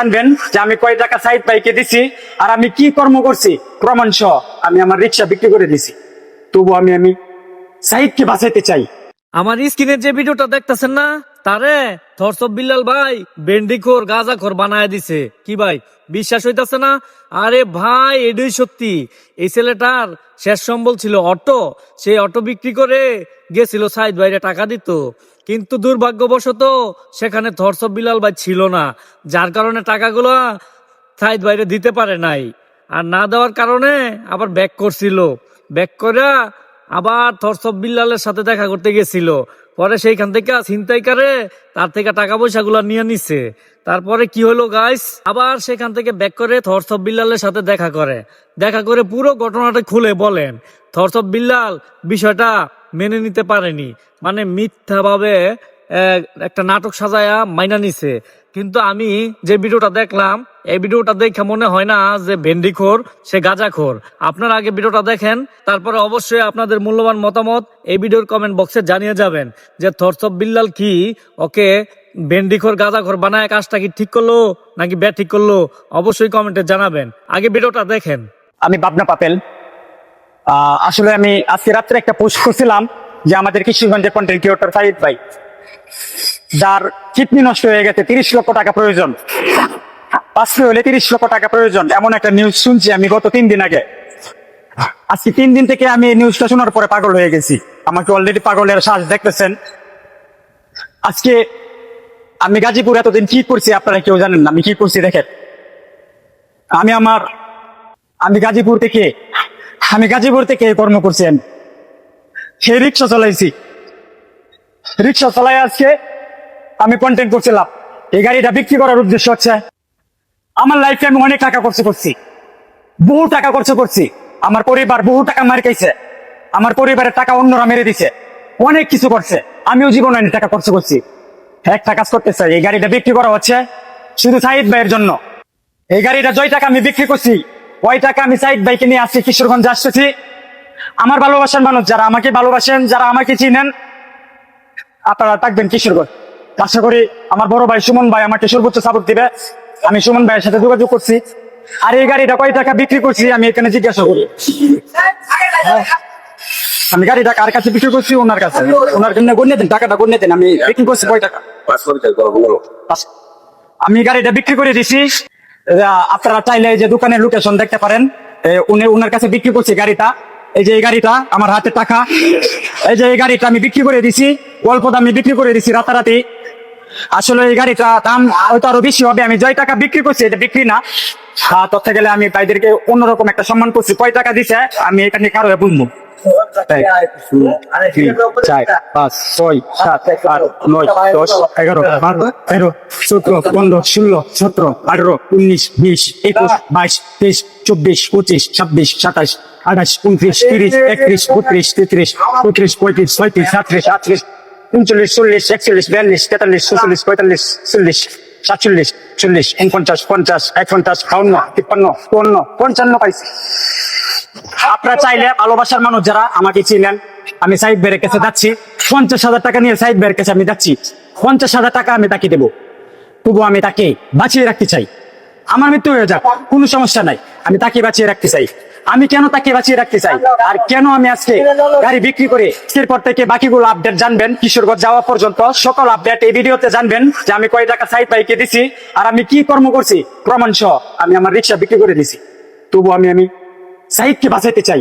জানবেন যে আমি কয় টাকা সাইদ ভাইকে দিছি আর আমি কি কর্ম করছি প্রমাণ সহ আমি আমার রিক্সা বিক্রি করে দিছি। তবু আমি সাইদকে বাঁচাইতে চাই। আমার স্ক্রিনের যে ভিডিওটা দেখতেছেন না, তারে থরসব বিল্লাল ভাই বেন্ডিখোর গাঁজাখোর বানায় দিছে। কি ভাই বিশ্বাস হইতাছে না? আরে ভাই এটাই সত্যি। এই ছেলেটার শেষ সম্বল ছিল অটো। সেই অটো বিক্রি করে গেছিল সাইদ ভাইরে টাকা দিত, কিন্তু দুর্ভাগ্যবশত সেখানে থরসব বিল্লাল ভাই ছিল না, যার কারণে টাকাগুলো সাইদ ভাইরে দিতে পারে নাই। আর না দেওয়ার কারণে আবার ব্যাক করছিল। ব্যাক করে আবার থরসব বিল্লালের সাথে দেখা করতে গেছিল। পরে সেইখান থেকে ছিনতাইকারে তার থেকে টাকা পয়সা গুলা নিয়ে নিছে। তারপরে কি হলো গাইস, আবার সেখান থেকে ব্যাক করে থরসব বিল্লালের সাথে দেখা করে পুরো ঘটনাটা খুলে বলেন। থরসব বিল্লাল বিষয়টা মেনে নিতে পারেনি, মানে মিথ্যা ভাবে একটা নাটক সাজায়া মাইনা নিছে। কিন্তু আমি যে ভিডিওটা দেখলাম, এই ভিডিওটা দেখে মনে হয় না যে ভেন্ডিখোর সে গাঁজাখোর। আপনারা আগে ভিডিওটা দেখেন, তারপরে অবশ্যই আপনাদের মূল্যবান মতামত এই ভিডিওর কমেন্ট বক্সে জানিয়ে যাবেন যে থরসব বিল্লাল কি ওকে ভেন্ডিখোর গাঁজাখোর বানায় কাজটা কি ঠিক করলো নাকি ঠিক করলো, অবশ্যই কমেন্টে জানাবেন। আগে ভিডিওটা দেখেন। আমি পাবনা পাপেল। আসলে আমি আজকে রাত্রে একটা পোস্ট করছিলাম যে আমাদের কিশোরগঞ্জের কন্টেন্ট ক্রিয়েটর সাইদ ভাই, যার কিডনি নষ্ট হয়ে গেছে, 30 লক্ষ টাকা প্রয়োজন, পাঁচটি হলে 30 লক্ষ টাকা প্রয়োজন, এমন একটা নিউজ শুনছি আমি গত 3 দিন আগে। আজকে 3 দিন থেকে আমি এই নিউজটা শোনার পরে পাগল হয়ে গেছি। আমাকে অলরেডি পাগলের শ্বাস দেখতেছেন। আজকে আমি গাজীপুর এতদিন কি করছি আপনারা কেউ জানেন না। আমি কি করছি দেখেন। আমি গাজীপুর থেকে কর্ম করছি। আমি সেই রিক্সা চালাইছি। রিক্সা চালাই আজকে আমি কন্টেন্ট করছিলাম। এই গাড়িটা বিক্রি করার উদ্দেশ্য হচ্ছে আমার লাইফে আমি অনেক টাকা খরচ করছি, বহু টাকা খরচ করছি। আমার পরিবার বহু টাকা মার খাইছে, আমার পরিবারের টাকা অন্যরা মেরে দিছে, অনেক কিছু করছে। আমিও জীবনে অনেক টাকা খরচ করছি। একটা কাজ করতে চাই, এই গাড়িটা বিক্রি করা হচ্ছে শুধু সাইদ ভাইয়ের জন্য। এই গাড়িটা যে টাকা আমি বিক্রি করছি, ওই টাকা আমি সাইদ ভাইকে নিয়ে আসছি, কিশোরগঞ্জ আসতেছি। আমার ভালোবাসার মানুষ যারা আমাকে ভালোবাসেন, যারা আমাকে চিনেন, আপনারা থাকবেন কিশোরগঞ্জ। আশা করি আমার বড় ভাই সুমন ভাই আমাকে সর্বোচ্চ সাপোর্ট দিবে। আমি সুমন ভাইয়ের সাথে যোগাযোগ করছি। আর এই গাড়িটা কয় টাকা বিক্রি করছি আমি এখানে জিজ্ঞাসা করি। আমি গাড়িটা কার কাছে বিক্রি করছি? ওনার কাছে। ওনার জন্য গণ্য দেন, টাকাটা গণ্য দেন। আমি বিক্রি করছি কয় টাকা? আমি গাড়িটা বিক্রি করে দিছি। আপনারা চাইলে যে দোকানের লোকেশন দেখতে পারেন। ওনার কাছে বিক্রি করছি গাড়িটা। এই যে এই গাড়িটা আমার হাতে টাকা, এই যে এই গাড়িটা আমি বিক্রি করে দিছি, অল্প দামে বিক্রি করে দিছি রাতারাতি। আসলে এই গাড়িটা দাম হয়তো আরো বেশি হবে। আমি যে টাকা বিক্রি করছি এটা বিক্রি না। তথ্য গেলে আমি ভাইদেরকে অন্যরকম একটা সম্মান করছি। কয় টাকা দিছে আমি এখানে কারো বুঝবো। 1 2 3 4 5 6 7 8 9 10 11 12 13 14 15 16 17 18 19 20 21 22 23 24 25 26 27 28 29 30 31 32 33 34 35 36 37 38 39 40 41 42 43 44 45 46 47 40 49 50 51 52 53 54 55 পাইছি। আপনারা চাইলে ভালোবাসার মানুষ যারা আমাকে চিনেন, আমি সাইদ ভাইয়ের কাছে যাচ্ছি। 50,000 টাকা নিয়ে সাইদ ভাইয়ের কাছে আমি যাচ্ছি। 50,000 টাকা আমি তাকে দেবো। তবু আমি তাকে বাঁচিয়ে রাখতে চাই। আমার মৃত্যু হয়ে যাক, কোনো সমস্যা নাই, আমি তাকে বাঁচিয়ে রাখতে চাই। আমি কেন তাকে বাঁচিয়ে রাখতে চাই আর কেন আমি আজকে গাড়ি বিক্রি করে, এরপর থেকে বাকিগুলো আপডেট জানবেন। কিশোরগঞ্জ যাওয়া পর্যন্ত সকল আপডেট এই ভিডিওতে জানবেন যে আমি কয় টাকা সাইদ ভাইকে দিছি আর আমি কি কর্ম করছি প্রমাণ সহ আমি আমার রিক্সা বিক্রি করে দিছি। তবু আমি সাইদকে বাঁচাইতে চাই।